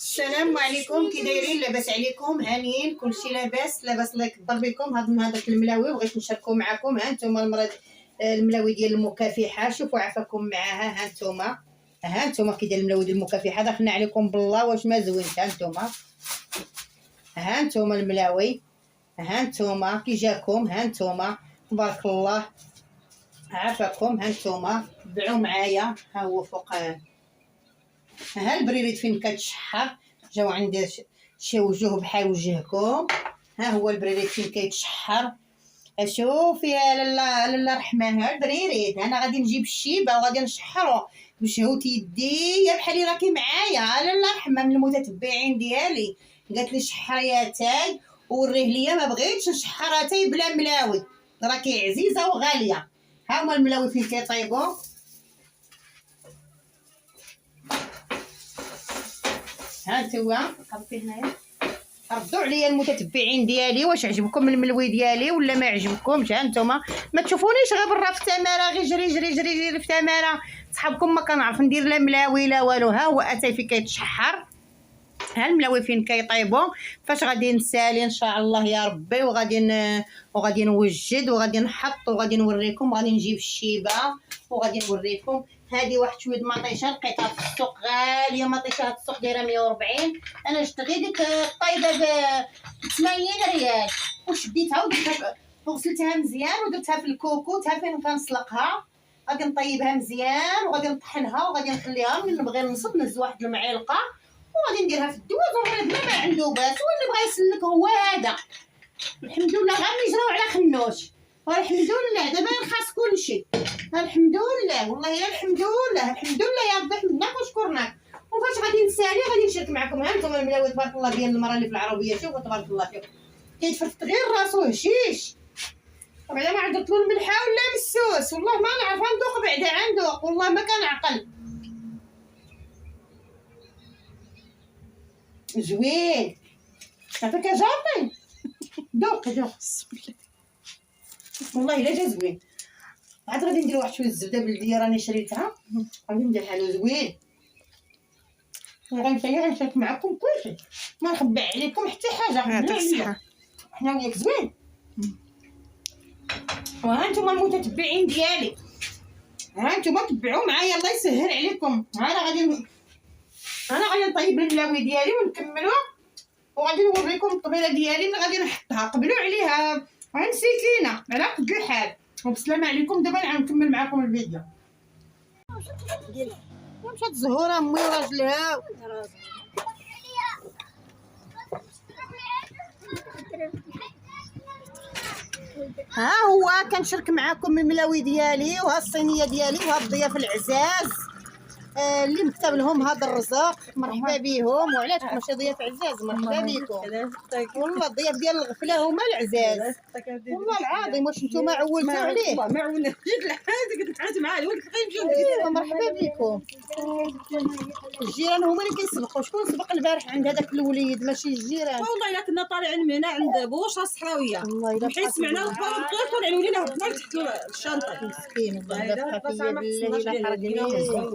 السلام عليكم، كي دايرين؟ لاباس عليكم؟ هانيين؟ كلشي لاباس الله يكبر بكم. هذاك الملاوي بغيت نشاركو معكم. ها نتوما المرض الملاوي ديال المكافحه، شوفوا عافاكم معاها. ها نتوما كي داير الملاوي ديال المكافحه، داخلنا عليكم بالله واش ما زوينش. ها نتوما الملاوي، ها نتوما كي جاكم، ها نتوما تبارك الله عافاكم. ها نتوما تبعوا معايا. ها هو فوق، ها البريريد فين كتشحر، جاو عندي شي وجوه بحال وجهكم. ها هو البريريد فين كيتشحر. شوفي يا لاله رحمه، ها البريريد. انا غادي نجيب الشيبه وغادي نشحرو بشهوت يدي يا بحالي راكي معايا. لاله رحمه من المتتبعين ديالي قالت لي شحريها تاي وريه ليا، ما بغيتش نشحرها تاي بلا ملاوي، راكي عزيزه وغاليه. ها هما الملاوي فين كيطيبوا. ها نتوما حطي هنايا، ردوا عليا المتتبعين ديالي واش عجبكم الملوي ديالي ولا ما عجبكمش. ها نتوما ما تشوفونيش غير برا في التماره، غير جري جري جري جري في التماره. صحابكم ما كنعرف ندير لا ملاوي لا والو. ها هو اتاي فين كيتشحر، ها الملاوي فين كيطيبوا. فاش غادي نسالي ان شاء الله يا ربي، وغادي نوجد وغادي نحط وغادي نوريكم. غادي نجيب الشيبه وغادي نوريكم. هذه واحد شويه مطيشه لقيتها في السوق غاليه، مطيشه هاد السوق دايره 140. انا شفت غير ديك الطايبه ب 80 ريال، وشديتها ودرتها وغسلتها مزيان ودرتها في الكوكوط. ها فين كنسلقها، غادي نطيبها مزيان وغادي نطحنها وغادي نخليها. من نبغي نصب نهز واحد المعلقه وغادي نديرها في الدواز ونريد ما عنده باس. واللي بغى يسلك هو هذا. الحمد لله غير نجراو على خنوش، والحمد لله دابا خاص كلشي. الحمد لله والله يا الحمد لله، الحمد لله يا ربي، حمدناك وشكرناك. وفاش غادي نسالي غادي نشارك معكم. ها نتوما الملاوي تبارك الله ديال المراه اللي في العربيه، شوفوا تبارك الله فيكم كيتفرفط غير راسو هشيش. بعدا ما عندك له الملحه ولا مسوس، والله ما نعرف. غندوق بعدا غندوق، والله ما كنعقل. زوين عافاك يا جارتي، دوق والله الا جا زوين. عاد غادي ندير واحد شويه الزبده بلديه راني شريتها، غادي ندير حالو زوين. غنشارك معكم كلشي، ما نخبع عليكم حتى حاجه. يعطيك الصحه، حنا وياك زوين. وها نتوما المتتبعين ديالي، ها نتوما تبعوا معايا الله يسهل عليكم. انا غادي نطيب الملاوي ديالي ونكملو وغادي نوريكم الطبيله ديالي اللي غادي نحطها. قبلوا عليها، نسيتينا على قد الحال. وبسلامه عليكم. دابا غنكمل معكم الفيديو. مشات الزهوره امي وراجلها. ها هو كنشارك معكم الملاوي ديالي وها الصينيه ديالي وها الضياف العزاز اللي مكتب لهم هذا الرزق. مرحبا بهم. وعلاش ماشي ضياف عزاز؟ مرحبا بكم. والله الضياف ديال الغفله هما العزاز، والله العظيم. واش نتوما عولتوا عليه؟ ما عولنا جيت لحالك قلت تعالي معايا ولد غيمشيو. مرحبا بكم. الجيران هما اللي كيسبقوا. شكون سبق البارح عند هذاك الوليد؟ ماشي الجيران. والله الا كنا طالعين من هنا عند بوشره الصحراويه، حيت سمعنا الاخبار بقينا طالعين ولينا هبطنا تحت الشنطه. مسكين والله لا خفيه بالله لا حرقني.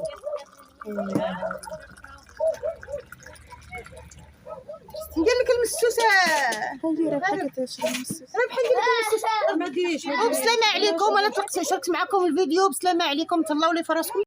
ندير لك المسوسه. راه بحال دير لك المسوسه. ما ديريش وبسلامه عليكم. انا شاركت معكم الفيديو. بسلامه عليكم، تهلاو لي فراسكم.